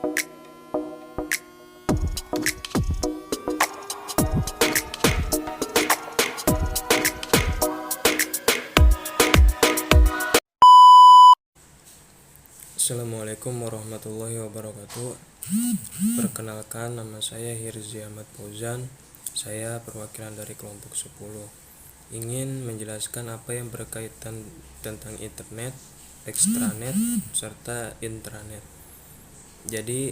Assalamualaikum warahmatullahi wabarakatuh. Perkenalkan, nama saya Hirzi Ahmad Fauzan. Saya perwakilan dari kelompok 10. Ingin menjelaskan apa yang berkaitan tentang internet, ekstranet, serta intranet. Jadi,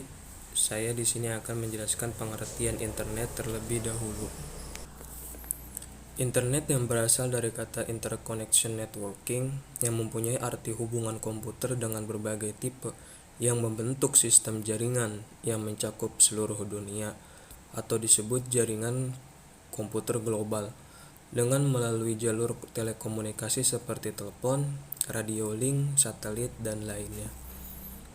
saya di sini akan menjelaskan pengertian internet terlebih dahulu. Internet yang berasal dari kata interconnection networking yang mempunyai arti hubungan komputer dengan berbagai tipe yang membentuk sistem jaringan yang mencakup seluruh dunia atau disebut jaringan komputer global dengan melalui jalur telekomunikasi seperti telepon, radio link, satelit, dan lainnya.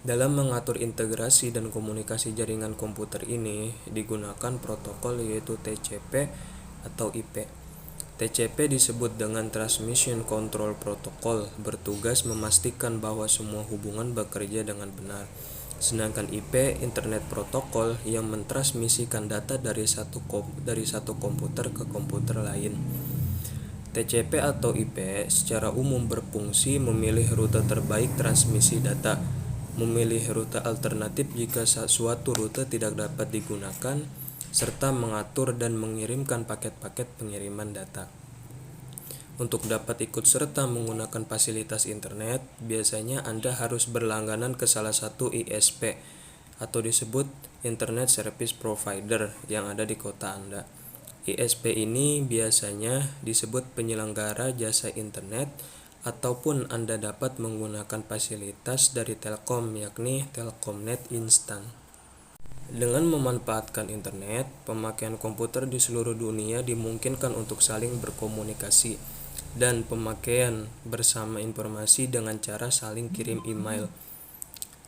Dalam mengatur integrasi dan komunikasi jaringan komputer ini digunakan protokol yaitu TCP atau IP. TCP disebut dengan Transmission Control Protocol, bertugas memastikan bahwa semua hubungan bekerja dengan benar. Sedangkan IP, Internet Protocol, yang mentransmisikan data dari satu komputer ke komputer lain. TCP atau IP secara umum berfungsi memilih rute terbaik transmisi data, memilih rute alternatif jika suatu rute tidak dapat digunakan, serta mengatur dan mengirimkan paket-paket pengiriman data. Untuk dapat ikut serta menggunakan fasilitas internet, biasanya Anda harus berlangganan ke salah satu ISP atau disebut Internet Service Provider yang ada di kota Anda. ISP ini biasanya disebut penyelenggara jasa internet, ataupun Anda dapat menggunakan fasilitas dari Telkom, yakni Telkomnet Instan. Dengan memanfaatkan internet, pemakaian komputer di seluruh dunia dimungkinkan untuk saling berkomunikasi dan pemakaian bersama informasi dengan cara saling kirim email,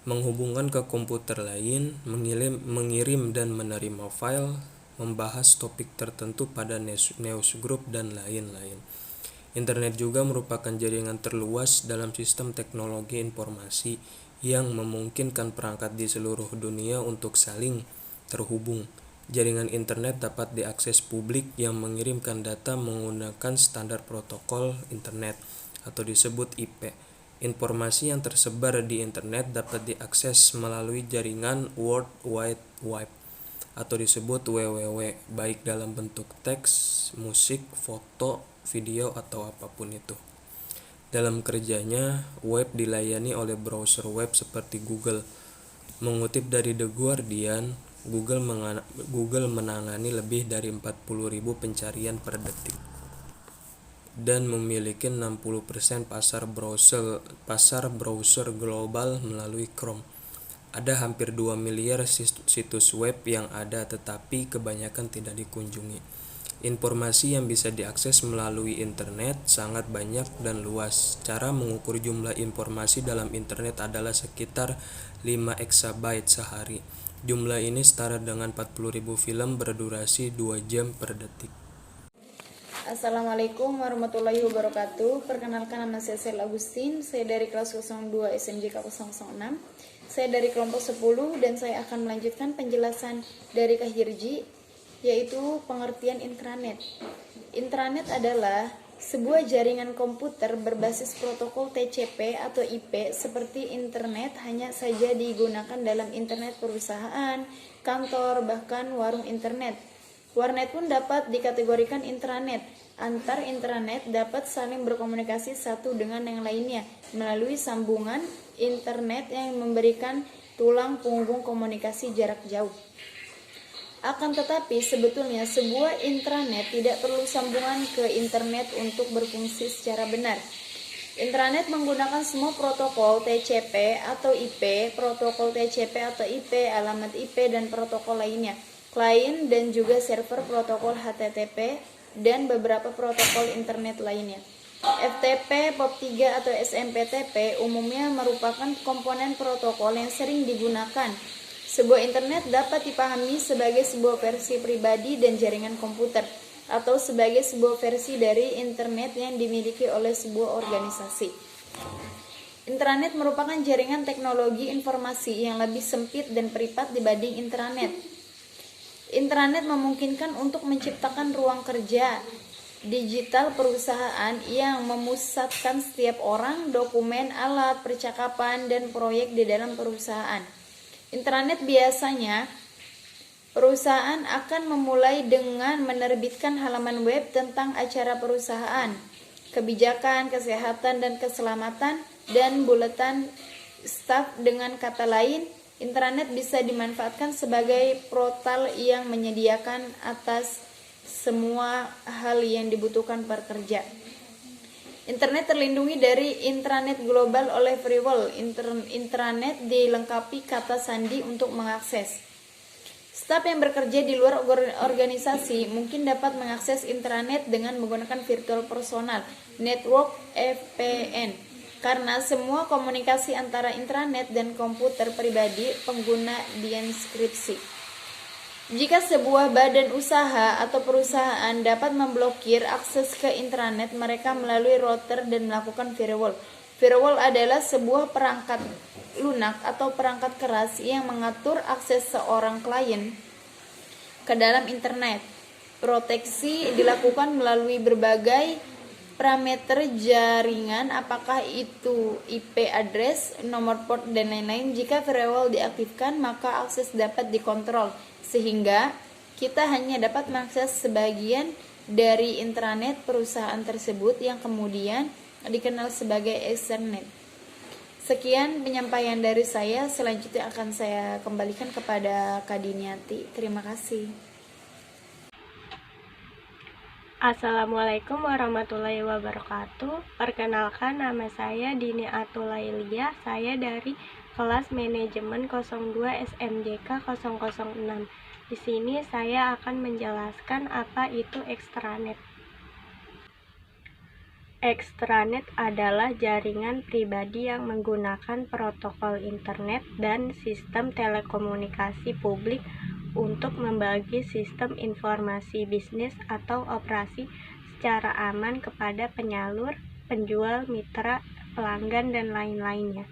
menghubungkan ke komputer lain, mengirim dan menerima file, membahas topik tertentu pada newsgroup, dan lain-lain. Internet juga merupakan jaringan terluas dalam sistem teknologi informasi yang memungkinkan perangkat di seluruh dunia untuk saling terhubung. Jaringan internet dapat diakses publik yang mengirimkan data menggunakan standar protokol internet atau disebut IP. Informasi yang tersebar di internet dapat diakses melalui jaringan World Wide Web atau disebut WWW, baik dalam bentuk teks, musik, foto, video, atau apapun itu. Dalam kerjanya, web dilayani oleh browser web seperti Google. Mengutip dari The Guardian, Google menangani lebih dari 40.000 pencarian per detik dan memiliki 60% pasar browser global melalui Chrome. Ada hampir 2 miliar situs web yang ada, tetapi kebanyakan tidak dikunjungi. Informasi yang bisa diakses melalui internet sangat banyak dan luas. Cara mengukur jumlah informasi dalam internet adalah sekitar 5 exabyte sehari. Jumlah ini setara dengan 40.000 film berdurasi 2 jam per detik. Assalamualaikum warahmatullahi wabarakatuh. Perkenalkan, nama saya Sel Agustin. Saya dari kelas 02 SMJK 006. Saya dari kelompok 10 dan saya akan melanjutkan penjelasan dari Kak Hirji, yaitu pengertian intranet. Intranet adalah sebuah jaringan komputer berbasis protokol TCP atau IP seperti internet, hanya saja digunakan dalam internet perusahaan, kantor, bahkan warung internet. Warnet pun dapat dikategorikan intranet. Antar intranet dapat saling berkomunikasi satu dengan yang lainnya melalui sambungan internet yang memberikan tulang punggung komunikasi jarak jauh. Akan tetapi sebetulnya sebuah intranet tidak perlu sambungan ke internet untuk berfungsi secara benar. Intranet menggunakan semua protokol TCP atau IP, protokol TCP atau IP, alamat IP, dan protokol lainnya, klien dan juga server protokol HTTP, dan beberapa protokol internet lainnya. FTP, POP3, atau SMPTP umumnya merupakan komponen protokol yang sering digunakan. Sebuah internet dapat dipahami sebagai sebuah versi pribadi dan jaringan komputer, atau sebagai sebuah versi dari internet yang dimiliki oleh sebuah organisasi. Intranet merupakan jaringan teknologi informasi yang lebih sempit dan privat dibanding intranet. Intranet memungkinkan untuk menciptakan ruang kerja digital perusahaan yang memusatkan setiap orang, dokumen, alat, percakapan, dan proyek di dalam perusahaan. Intranet biasanya perusahaan akan memulai dengan menerbitkan halaman web tentang acara perusahaan, kebijakan, kesehatan, dan keselamatan, dan buletin staf. Dengan kata lain, intranet bisa dimanfaatkan sebagai portal yang menyediakan atas semua hal yang dibutuhkan pekerja. Internet terlindungi dari intranet global oleh firewall. Intranet dilengkapi kata sandi untuk mengakses. Staf yang bekerja di luar organisasi mungkin dapat mengakses intranet dengan menggunakan virtual personal network (VPN) karena semua komunikasi antara intranet dan komputer pribadi pengguna dienkripsi. Jika sebuah badan usaha atau perusahaan dapat memblokir akses ke intranet mereka melalui router dan melakukan firewall. Firewall adalah sebuah perangkat lunak atau perangkat keras yang mengatur akses seorang klien ke dalam internet. Proteksi dilakukan melalui berbagai parameter jaringan, apakah itu IP address, nomor port, dan lain-lain. Jika firewall diaktifkan, maka akses dapat dikontrol, sehingga kita hanya dapat mengakses sebagian dari intranet perusahaan tersebut yang kemudian dikenal sebagai Ethernet. Sekian penyampaian dari saya, selanjutnya akan saya kembalikan kepada Kak Diniati. Terima kasih. Assalamualaikum warahmatullahi wabarakatuh. Perkenalkan, nama saya Dini Atulailia. Saya dari kelas manajemen 02 SMJK 006. Di sini saya akan menjelaskan apa itu ekstranet. Ekstranet adalah jaringan pribadi yang menggunakan protokol internet dan sistem telekomunikasi publik untuk membagi sistem informasi bisnis atau operasi secara aman kepada penyalur, penjual, mitra, pelanggan, dan lain-lainnya.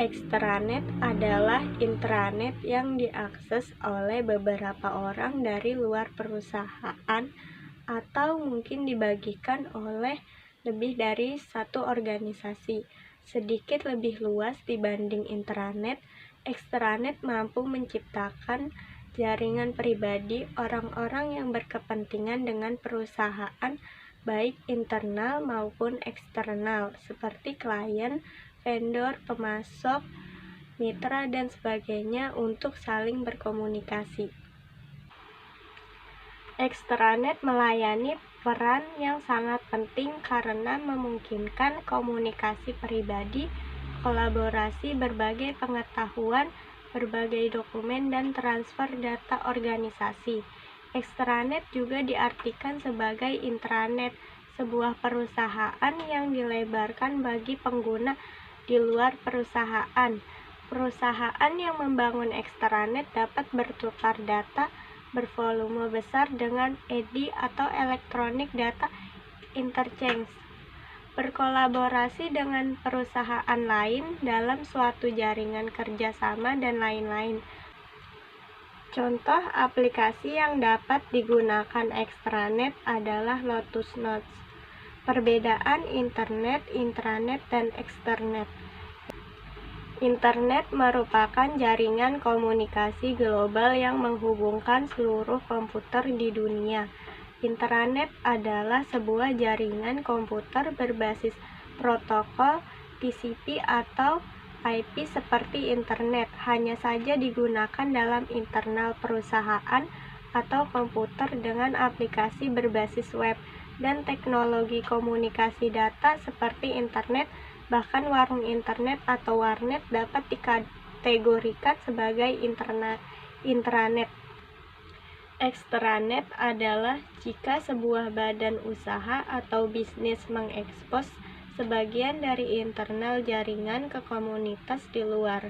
Ekstranet adalah intranet yang diakses oleh beberapa orang dari luar perusahaan atau mungkin dibagikan oleh lebih dari satu organisasi. Sedikit lebih luas dibanding intranet, ekstranet mampu menciptakan jaringan pribadi orang-orang yang berkepentingan dengan perusahaan, baik internal maupun eksternal, seperti klien, vendor, pemasok, mitra, dan sebagainya untuk saling berkomunikasi. Ekstranet melayani peran yang sangat penting karena memungkinkan komunikasi pribadi, kolaborasi, berbagai pengetahuan, berbagai dokumen, dan transfer data organisasi. Ekstranet juga diartikan sebagai intranet, sebuah perusahaan yang dilebarkan bagi pengguna di luar perusahaan. Perusahaan yang membangun ekstranet dapat bertukar data bervolume besar dengan EDI atau Electronic Data Interchange, berkolaborasi dengan perusahaan lain dalam suatu jaringan kerjasama, dan lain-lain. Contoh aplikasi yang dapat digunakan ekstranet adalah Lotus Notes. Perbedaan internet, intranet, dan eksternet. Internet merupakan jaringan komunikasi global yang menghubungkan seluruh komputer di dunia. Intranet adalah sebuah jaringan komputer berbasis protokol TCP atau IP seperti internet, hanya saja digunakan dalam internal perusahaan atau komputer dengan aplikasi berbasis web dan teknologi komunikasi data seperti internet. Bahkan warung internet atau warnet dapat dikategorikan sebagai intranet. Ekstranet adalah jika sebuah badan usaha atau bisnis mengekspos sebagian dari internal jaringan ke komunitas di luar.